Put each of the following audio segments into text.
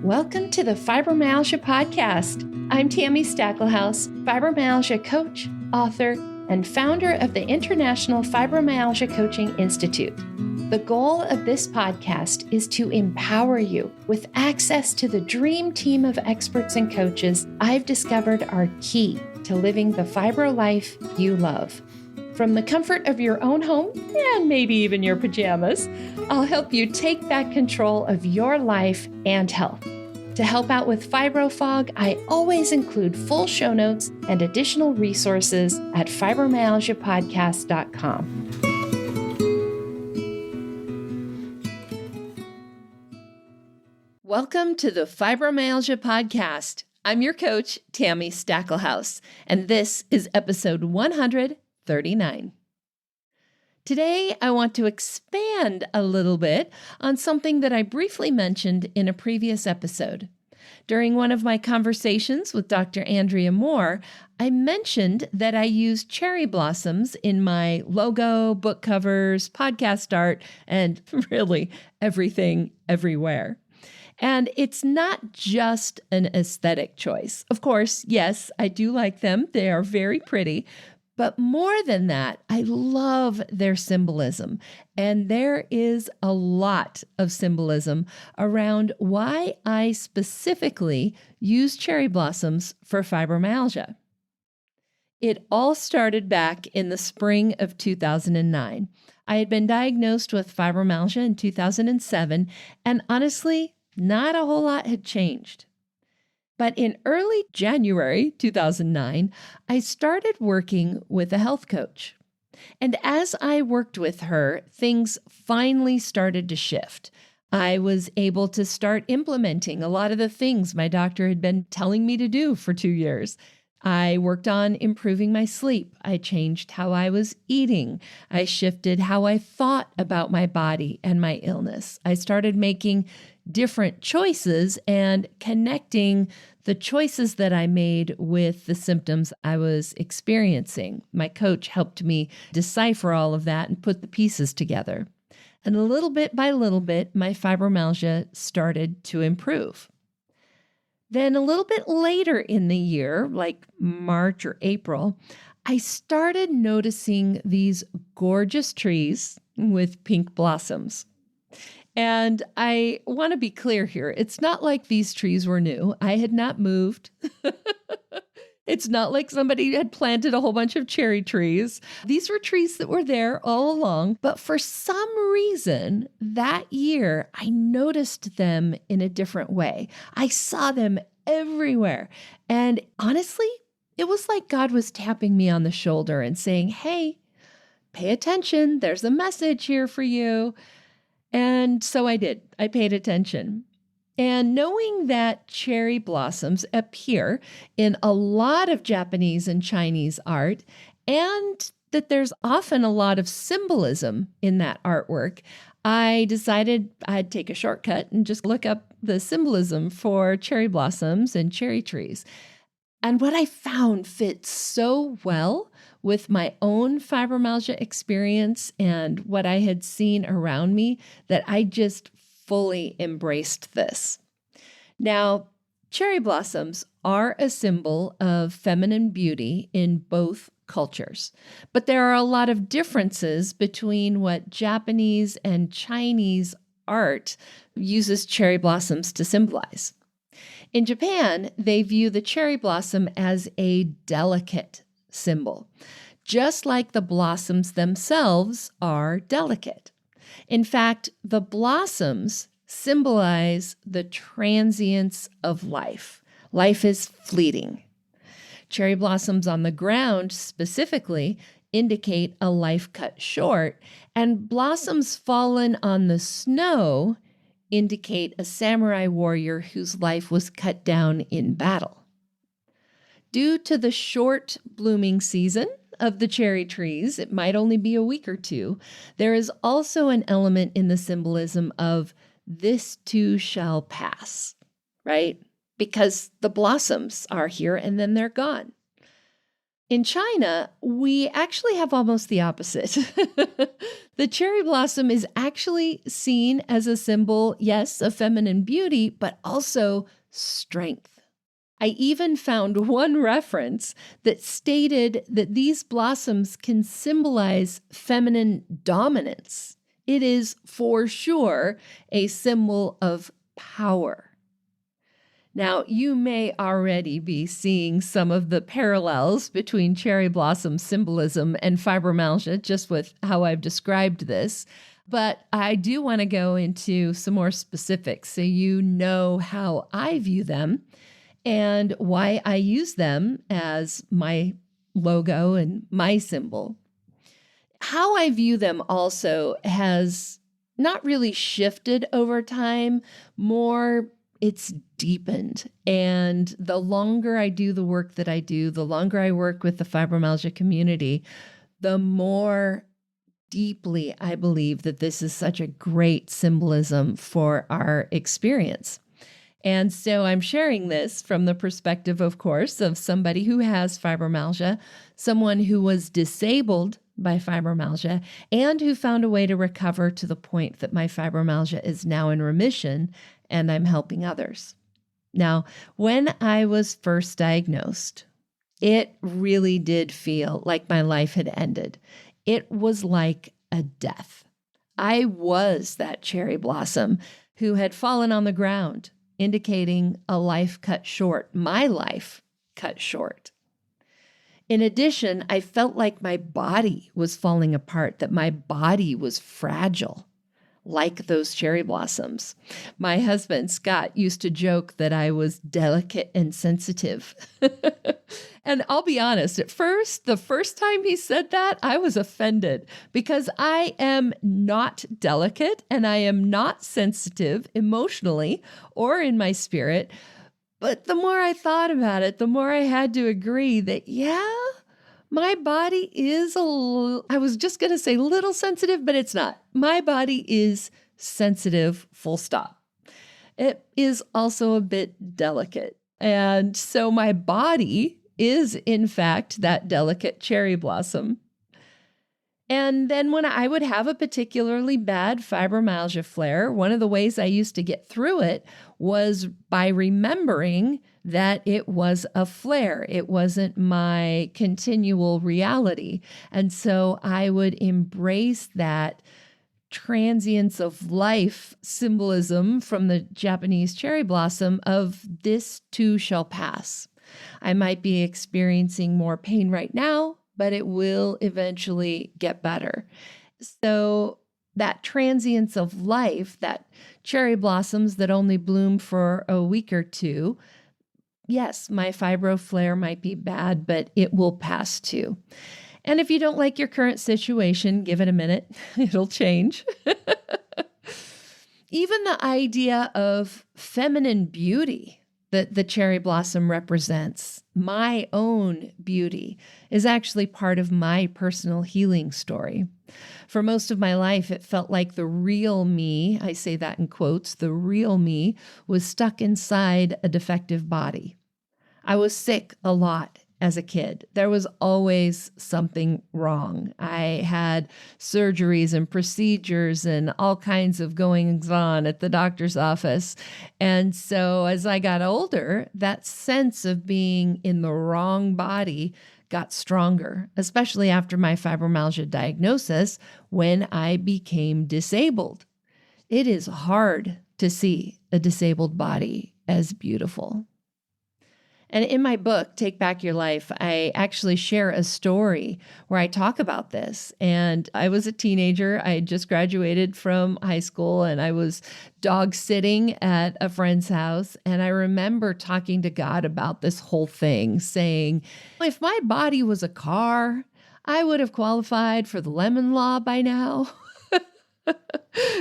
Welcome to the Fibromyalgia Podcast. I'm Tami, fibromyalgia coach, author, and founder of the International Fibromyalgia Coaching Institute. The goal of this podcast is to empower you with access to the dream team of experts and coaches I've discovered are key to living the fibro life you love. From the comfort of your own home, and maybe even your pajamas, I'll help you take back control of your life and health. To help out with fibro fog, I always include full show notes and additional resources at fibromyalgiapodcast.com. Welcome to the Fibromyalgia Podcast. I'm your coach, Tami Stacklehouse, and this is episode 139. Today, I want to expand a little bit on something that I briefly mentioned in a previous episode. During one of my conversations with Dr. Andrea Moore, I mentioned that I use cherry blossoms in my logo, book covers, podcast art, and really everything, everywhere. And it's not just an aesthetic choice. Of course, yes, I do like them. They are very pretty. But more than that, I love their symbolism. And there is a lot of symbolism around why I specifically use cherry blossoms for fibromyalgia. It all started back in the spring of 2009. I had been diagnosed with fibromyalgia in 2007, and honestly, not a whole lot had changed. But in early January 2009, I started working with a health coach. And as I worked with her, things finally started to shift. I was able to start implementing a lot of the things my doctor had been telling me to do for 2 years. I worked on improving my sleep. I changed how I was eating. I shifted how I thought about my body and my illness. I started making different choices and connecting the choices that I made with the symptoms I was experiencing. My coach helped me decipher all of that and put the pieces together. And little bit by little bit, my fibromyalgia started to improve. Then a little bit later in the year, like March or April, I started noticing these gorgeous trees with pink blossoms. And I want to be clear here. It's not like these trees were new. I had not moved. It's not like somebody had planted a whole bunch of cherry trees. These were trees that were there all along. But for some reason, that year, I noticed them in a different way. I saw them everywhere. And honestly, it was like God was tapping me on the shoulder and saying, hey, pay attention. There's a message here for you. And so I did. I paid attention. And knowing that cherry blossoms appear in a lot of Japanese and Chinese art, and that there's often a lot of symbolism in that artwork, I decided I'd take a shortcut and just look up the symbolism for cherry blossoms and cherry trees. And what I found fits so well with my own fibromyalgia experience and what I had seen around me that I just fully embraced this. Now, cherry blossoms are a symbol of feminine beauty in both cultures, but there are a lot of differences between what Japanese and Chinese art uses cherry blossoms to symbolize. In Japan, they view the cherry blossom as a delicate symbol, just like the blossoms themselves are delicate. In fact, the blossoms symbolize the transience of life. Life is fleeting. Cherry blossoms on the ground specifically indicate a life cut short, and blossoms fallen on the snow indicate a samurai warrior whose life was cut down in battle. Due to the short blooming season of the cherry trees, it might only be a week or two, there is also an element in the symbolism of this too shall pass, right? Because the blossoms are here and then they're gone. In China, we actually have almost the opposite. The cherry blossom is actually seen as a symbol, yes, of feminine beauty, but also strength. I even found one reference that stated that these blossoms can symbolize feminine dominance. It is for sure a symbol of power. Now, you may already be seeing some of the parallels between cherry blossom symbolism and fibromyalgia, just with how I've described this. But I do want to go into some more specifics so you know how I view them and why I use them as my logo and my symbol. How I view them also has not really shifted over time, more it's deepened. And the longer I do the work that I do, the longer I work with the fibromyalgia community, the more deeply I believe that this is such a great symbolism for our experience. And so I'm sharing this from the perspective, of course, of somebody who has fibromyalgia, someone who was disabled by fibromyalgia, and who found a way to recover to the point that my fibromyalgia is now in remission and I'm helping others. Now, when I was first diagnosed, it really did feel like my life had ended. It was like a death. I was that cherry blossom who had fallen on the ground, indicating a life cut short, my life cut short. In addition, I felt like my body was falling apart, that my body was fragile, like those cherry blossoms. My husband, Scott, used to joke that I was delicate and sensitive. And I'll be honest, at first, the first time he said that, I was offended because I am not delicate and I am not sensitive emotionally or in my spirit. But the more I thought about it, the more I had to agree that, yeah, my body is I was just going to say little sensitive, but it's not. My body is sensitive, full stop. It is also a bit delicate. And so my body is, in fact, that delicate cherry blossom. And then when I would have a particularly bad fibromyalgia flare, one of the ways I used to get through it was by remembering that it was a flare. It wasn't my continual reality. And so I would embrace that transience of life symbolism from the Japanese cherry blossom of this too shall pass. I might be experiencing more pain right now, but it will eventually get better. So that transience of life, that cherry blossoms that only bloom for a week or two, yes, my fibro flare might be bad, but it will pass too. And if you don't like your current situation, give it a minute. It'll change. Even the idea of feminine beauty that the cherry blossom represents, my own beauty, is actually part of my personal healing story. For most of my life, it felt like the real me, I say that in quotes, the real me was stuck inside a defective body. I was sick a lot as a kid. There was always something wrong. I had surgeries and procedures and all kinds of goings on at the doctor's office. And so as I got older, that sense of being in the wrong body got stronger, especially after my fibromyalgia diagnosis when I became disabled. It is hard to see a disabled body as beautiful. And in my book, Take Back Your Life, I actually share a story where I talk about this. And I was a teenager. I had just graduated from high school and I was dog sitting at a friend's house. And I remember talking to God about this whole thing, saying, if my body was a car, I would have qualified for the lemon law by now.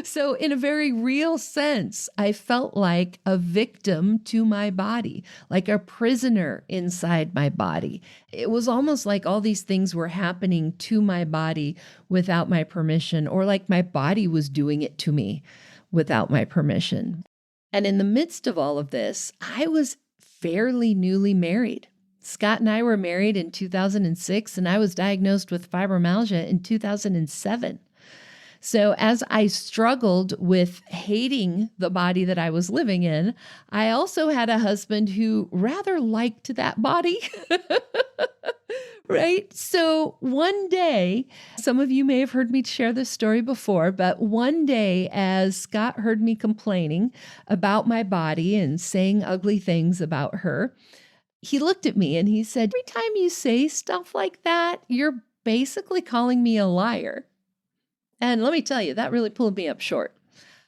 So in a very real sense, I felt like a victim to my body, like a prisoner inside my body. It was almost like all these things were happening to my body without my permission, or like my body was doing it to me without my permission. And in the midst of all of this, I was fairly newly married. Scott and I were married in 2006, and I was diagnosed with fibromyalgia in 2007. So as I struggled with hating the body that I was living in, I also had a husband who rather liked that body. Right? So one day, some of you may have heard me share this story before, but one day as Scott heard me complaining about my body and saying ugly things about her, he looked at me and he said, "Every time you say stuff like that, you're basically calling me a liar." And let me tell you, that really pulled me up short.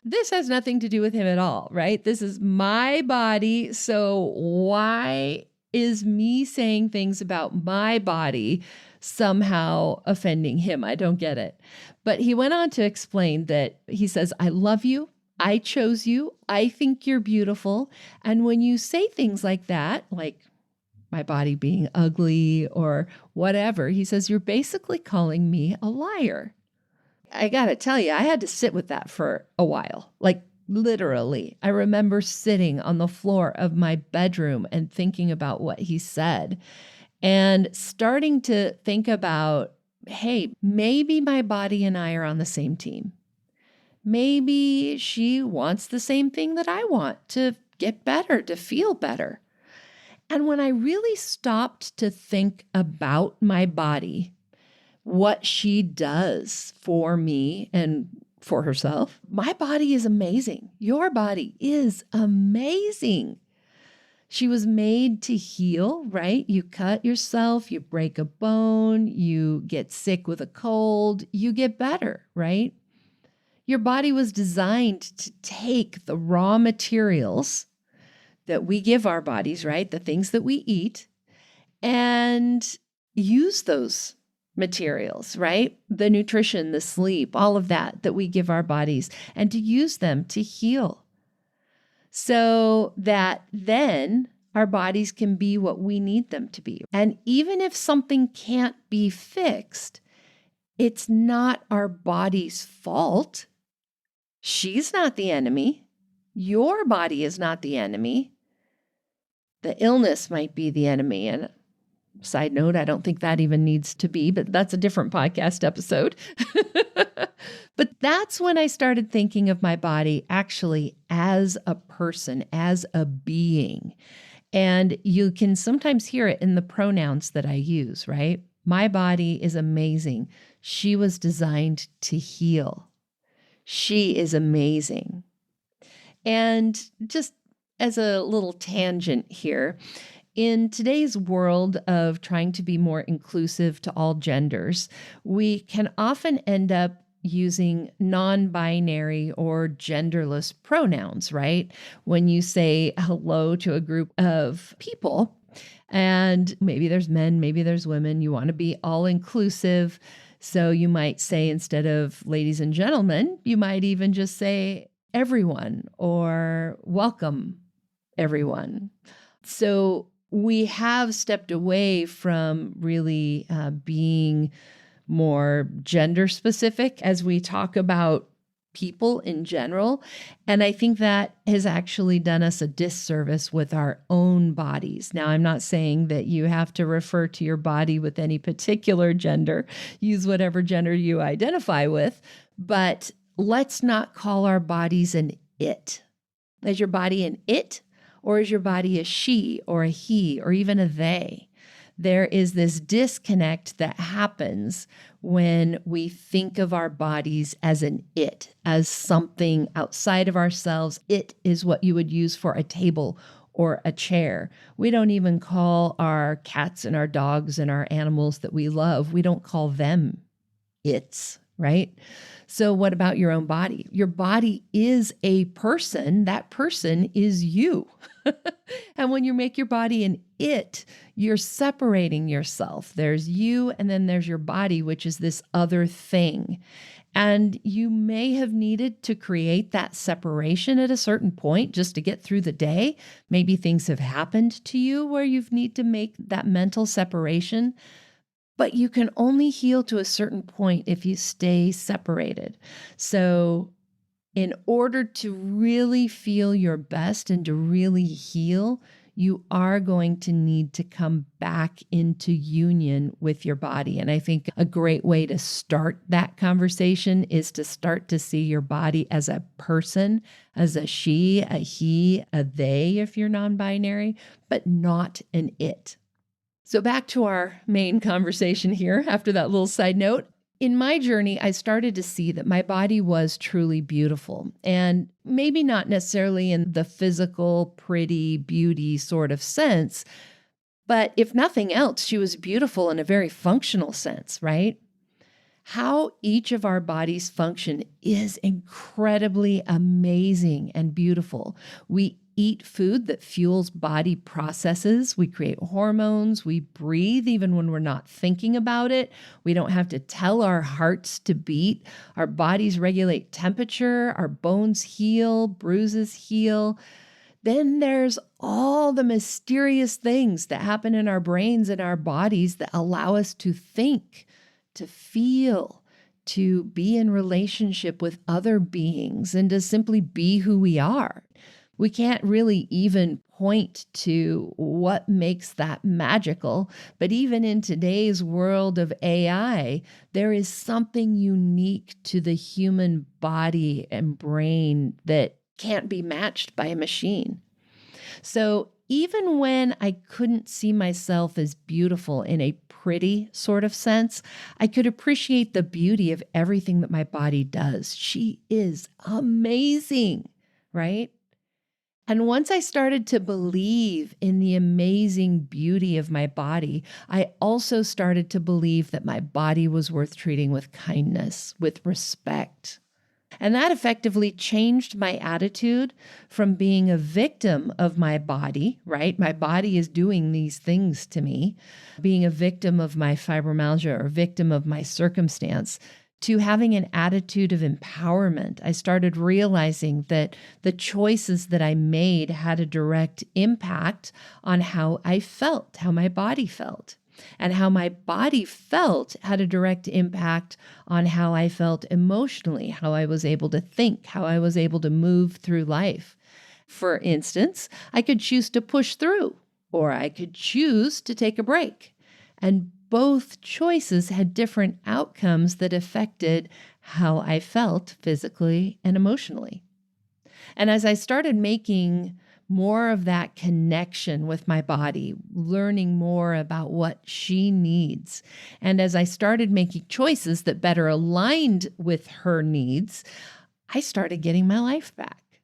This has nothing to do with him at all, right? This is my body. So why is me saying things about my body somehow offending him? I don't get it. But he went on to explain that he says, "I love you. I chose you. I think you're beautiful. And when you say things like that, like my body being ugly or whatever," he says, "you're basically calling me a liar." I got to tell you, I had to sit with that for a while. Like literally, I remember sitting on the floor of my bedroom and thinking about what he said and starting to think about, hey, maybe my body and I are on the same team. Maybe she wants the same thing that I want, to get better, to feel better. And when I really stopped to think about my body, what she does for me and for herself, my body is amazing. Your body is amazing. She was made to heal, right? You cut yourself, you break a bone, you get sick with a cold, you get better, right? Your body was designed to take the raw materials that we give our bodies, right? The things that we eat, and use those materials, right? The nutrition, the sleep, all of that we give our bodies, and to use them to heal so that then our bodies can be what we need them to be. And even if something can't be fixed, it's not our body's fault. She's not the enemy. Your body is not the enemy. The illness might be the enemy. And side note, I don't think that even needs to be, but that's a different podcast episode. But that's when I started thinking of my body actually as a person, as a being. And you can sometimes hear it in the pronouns that I use, right? My body is amazing. She was designed to heal. She is amazing. And just as a little tangent here, in today's world of trying to be more inclusive to all genders, we can often end up using non-binary or genderless pronouns, right? When you say hello to a group of people, and maybe there's men, maybe there's women, you want to be all inclusive. So you might say, instead of ladies and gentlemen, you might even just say everyone or welcome everyone. So we have stepped away from really being more gender specific as we talk about people in general. And I think that has actually done us a disservice with our own bodies. Now, I'm not saying that you have to refer to your body with any particular gender, use whatever gender you identify with, but let's not call our bodies an it. Is your body an it? Or is your body a she or a he or even a they? There is this disconnect that happens when we think of our bodies as an it, as something outside of ourselves. It is what you would use for a table or a chair. We don't even call our cats and our dogs and our animals that we love, we don't call them its, right? So what about your own body? Your body is a person. That person is you. And when you make your body an it, you're separating yourself. There's you, and then there's your body, which is this other thing. And you may have needed to create that separation at a certain point just to get through the day. Maybe things have happened to you where you need to make that mental separation. But you can only heal to a certain point if you stay separated. So in order to really feel your best and to really heal, you are going to need to come back into union with your body. And I think a great way to start that conversation is to start to see your body as a person, as a she, a he, a they, if you're non-binary, but not an it. So back to our main conversation here after that little side note. In my journey, I started to see that my body was truly beautiful, and maybe not necessarily in the physical, pretty, beauty sort of sense, but if nothing else, she was beautiful in a very functional sense, right? How each of our bodies function is incredibly amazing and beautiful. We eat food that fuels body processes. We create hormones. We breathe even when we're not thinking about it. We don't have to tell our hearts to beat. Our bodies regulate temperature. Our bones heal. Bruises heal. Then there's all the mysterious things that happen in our brains and our bodies that allow us to think, to feel, to be in relationship with other beings, and to simply be who we are. We can't really even point to what makes that magical, but even in today's world of AI, there is something unique to the human body and brain that can't be matched by a machine. So even when I couldn't see myself as beautiful in a pretty sort of sense, I could appreciate the beauty of everything that my body does. She is amazing, right? And once I started to believe in the amazing beauty of my body, I also started to believe that my body was worth treating with kindness, with respect. And that effectively changed my attitude from being a victim of my body, right? My body is doing these things to me, being a victim of my fibromyalgia or victim of my circumstance, to having an attitude of empowerment. I started realizing that the choices that I made had a direct impact on how I felt, how my body felt. And how my body felt had a direct impact on how I felt emotionally, how I was able to think, how I was able to move through life. For instance, I could choose to push through, or I could choose to take a break. And both choices had different outcomes that affected how I felt physically and emotionally. And as I started making more of that connection with my body, learning more about what she needs, and as I started making choices that better aligned with her needs, I started getting my life back.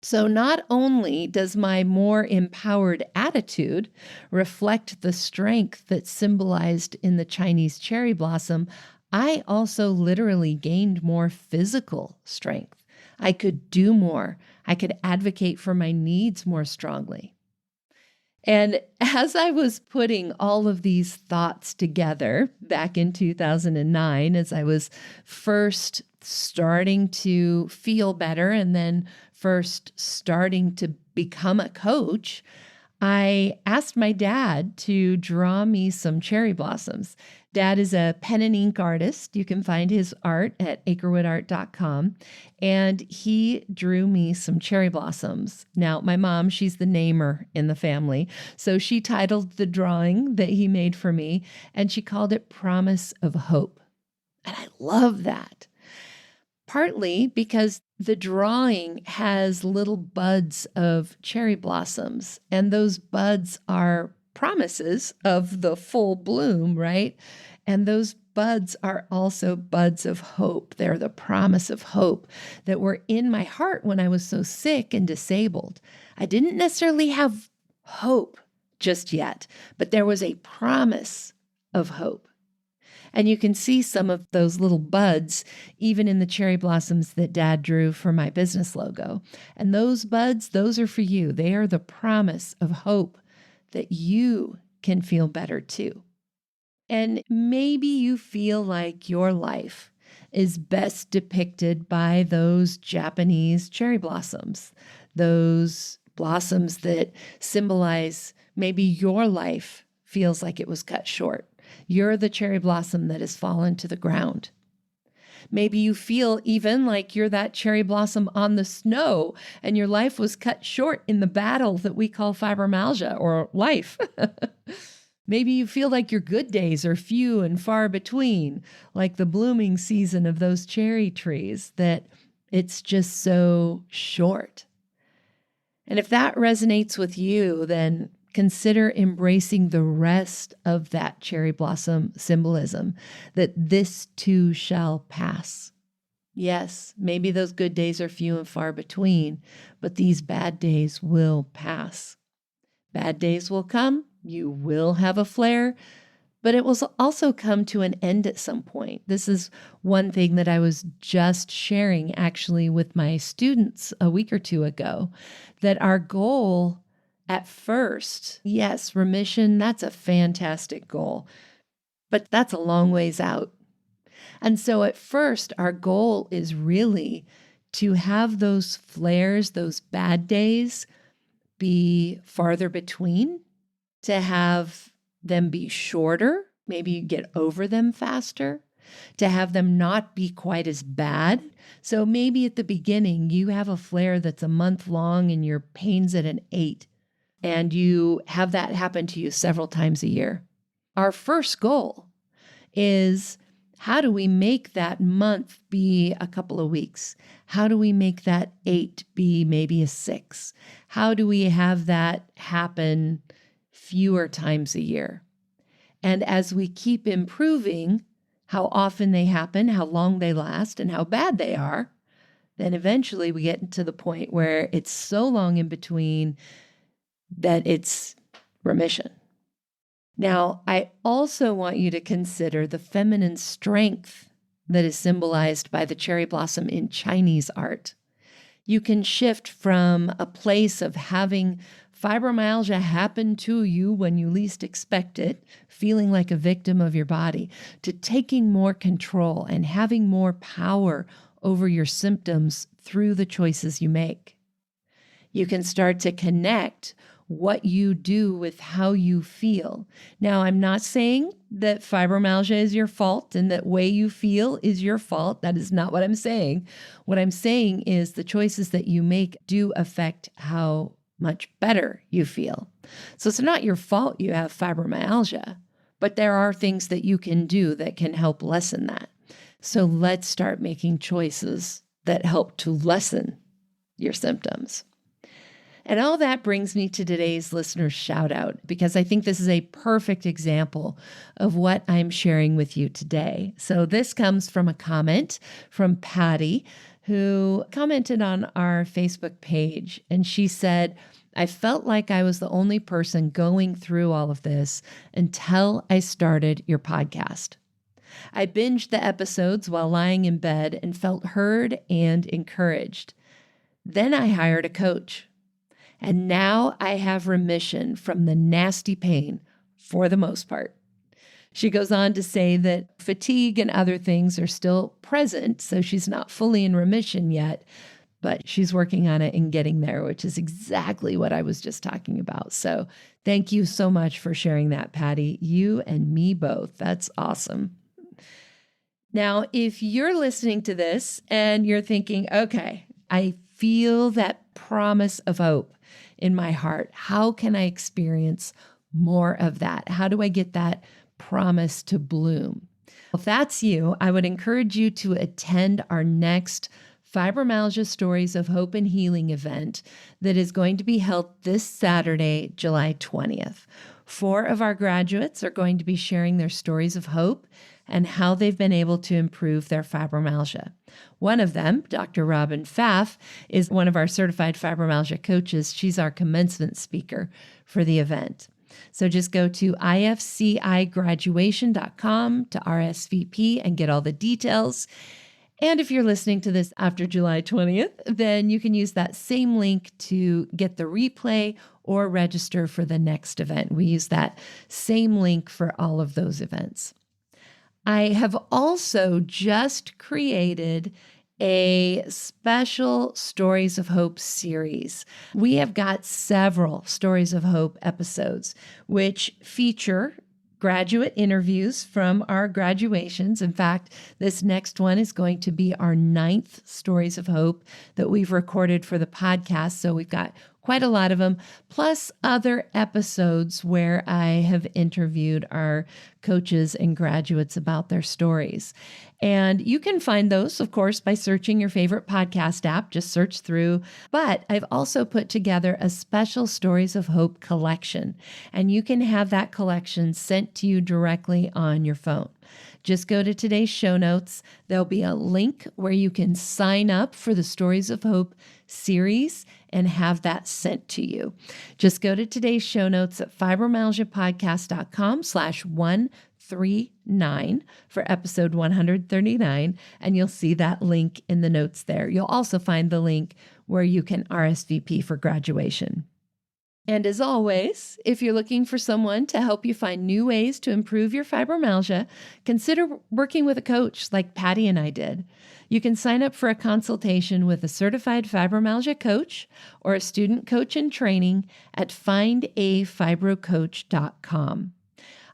So not only does my more empowered attitude reflect the strength that's symbolized in the Chinese cherry blossom, I also literally gained more physical strength. I could do more. I could advocate for my needs more strongly. And as I was putting all of these thoughts together back in 2009, as I was first starting to feel better and then first starting to become a coach, I asked my dad to draw me some cherry blossoms. Dad is a pen and ink artist. You can find his art at acrewoodart.com. And he drew me some cherry blossoms. Now, my mom, she's the namer in the family. So she titled the drawing that he made for me, and she called it Promise of Hope. And I love that. Partly because the drawing has little buds of cherry blossoms, and those buds are promises of the full bloom, right? And those buds are also buds of hope. They're the promise of hope that were in my heart when I was so sick and disabled. I didn't necessarily have hope just yet, but there was a promise of hope. And you can see some of those little buds even in the cherry blossoms that Dad drew for my business logo. And those buds, those are for you. They are the promise of hope that you can feel better too. And maybe you feel like your life is best depicted by those Japanese cherry blossoms, those blossoms that symbolize maybe your life feels like it was cut short. You're the cherry blossom that has fallen to the ground. Maybe you feel even like you're that cherry blossom on the snow and your life was cut short in the battle that we call fibromyalgia or life. Maybe you feel like your good days are few and far between, like the blooming season of those cherry trees, that it's just so short. And if that resonates with you, then consider embracing the rest of that cherry blossom symbolism, that this too shall pass. Yes, maybe those good days are few and far between, but these bad days will pass. Bad days will come, you will have a flare, but it will also come to an end at some point. This is one thing that I was just sharing actually with my students a week or two ago, that our goal at first, yes, remission, that's a fantastic goal, but that's a long ways out. And so at first, our goal is really to have those flares, those bad days, be farther between, to have them be shorter, maybe you get over them faster, to have them not be quite as bad. So maybe at the beginning, you have a flare that's a month long and your pain's at an 8, and you have that happen to you several times a year. Our first goal is, how do we make that month be a couple of weeks? How do we make that 8 be maybe a 6? How do we have that happen fewer times a year? And as we keep improving how often they happen, how long they last, and how bad they are, then eventually we get to the point where it's so long in between that it's remission. Now, I also want you to consider the feminine strength that is symbolized by the cherry blossom in Chinese art. You can shift from a place of having fibromyalgia happen to you when you least expect it, feeling like a victim of your body, to taking more control and having more power over your symptoms through the choices you make. You can start to connect what you do with how you feel. Now, I'm not saying that fibromyalgia is your fault and that way you feel is your fault. That is not what I'm saying. What I'm saying is the choices that you make do affect how much better you feel. So it's not your fault you have fibromyalgia, but there are things that you can do that can help lessen that. So let's start making choices that help to lessen your symptoms. And all that brings me to today's listener shout out, because I think this is a perfect example of what I'm sharing with you today. So this comes from a comment from Patty, who commented on our Facebook page. And she said, I felt like I was the only person going through all of this until I started your podcast. I binged the episodes while lying in bed and felt heard and encouraged. Then I hired a coach. And now I have remission from the nasty pain for the most part. She goes on to say that fatigue and other things are still present, so she's not fully in remission yet, but she's working on it and getting there, which is exactly what I was just talking about. So thank you so much for sharing that, Patty. You and me both. That's awesome. Now, if you're listening to this and you're thinking, okay, I feel that promise of hope in my heart. How can I experience more of that? How do I get that promise to bloom? If that's you, I would encourage you to attend our next Fibromyalgia Stories of Hope and Healing event that is going to be held this Saturday, July 20th. 4 of our graduates are going to be sharing their stories of hope and how they've been able to improve their fibromyalgia. One of them, Dr. Robin Pfaff, is one of our certified fibromyalgia coaches. She's our commencement speaker for the event. So just go to ifcigraduation.com to RSVP and get all the details. And if you're listening to this after July 20th, then you can use that same link to get the replay or register for the next event. We use that same link for all of those events. I have also just created a special Stories of Hope series. We have got several Stories of Hope episodes, which feature graduate interviews from our graduations. In fact, this next one is going to be our 9th Stories of Hope that we've recorded for the podcast. So we've got quite a lot of them, plus other episodes where I have interviewed our coaches and graduates about their stories. And you can find those, of course, by searching your favorite podcast app. Just search through. But I've also put together a special Stories of Hope collection, and you can have that collection sent to you directly on your phone. Just go to today's show notes. There'll be a link where you can sign up for the Stories of Hope series and have that sent to you. Just go to today's show notes at fibromyalgiapodcast.com/139 for episode 139, and you'll see that link in the notes there. You'll also find the link where you can RSVP for graduation. And as always, if you're looking for someone to help you find new ways to improve your fibromyalgia, consider working with a coach like Patty and I did. You can sign up for a consultation with a certified fibromyalgia coach or a student coach in training at findafibrocoach.com.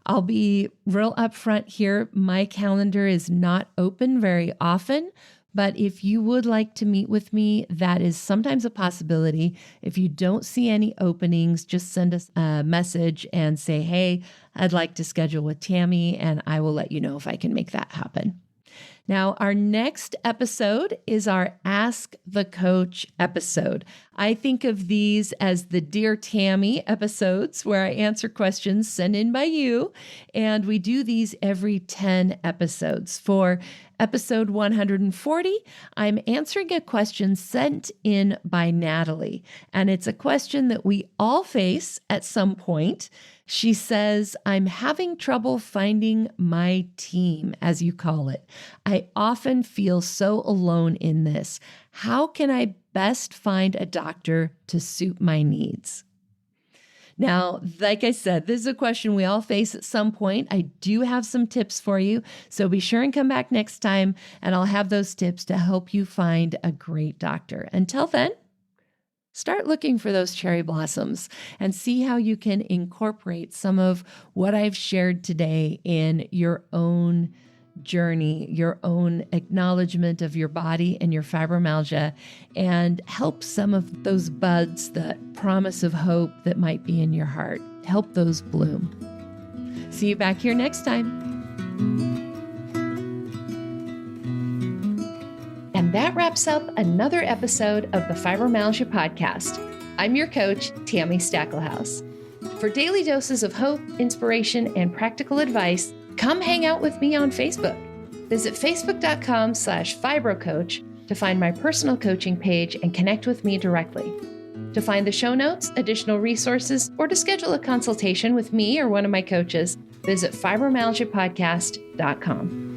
I'll be real upfront here. My calendar is not open very often, but if you would like to meet with me, that is sometimes a possibility. If you don't see any openings, just send us a message and say, hey, I'd like to schedule with Tami, and I will let you know if I can make that happen. Now, our next episode is our Ask the Coach episode. I think of these as the Dear Tami episodes, where I answer questions sent in by you, and we do these every 10 episodes. For episode 140, I'm answering a question sent in by Natalie, and it's a question that we all face at some point. She says, I'm having trouble finding my team, as you call it. I often feel so alone in this. How can I best find a doctor to suit my needs? Now, like I said, this is a question we all face at some point. I do have some tips for you, so be sure and come back next time, and I'll have those tips to help you find a great doctor. Until then, start looking for those cherry blossoms and see how you can incorporate some of what I've shared today in your own journey, your own acknowledgement of your body and your fibromyalgia, and help some of those buds, that promise of hope that might be in your heart, help those bloom. See you back here next time. And that wraps up another episode of the Fibromyalgia Podcast. I'm your coach, Tami Stackelhaus. For daily doses of hope, inspiration, and practical advice, come hang out with me on Facebook. Visit facebook.com/fibrocoach to find my personal coaching page and connect with me directly. To find the show notes, additional resources, or to schedule a consultation with me or one of my coaches, visit fibromyalgiapodcast.com.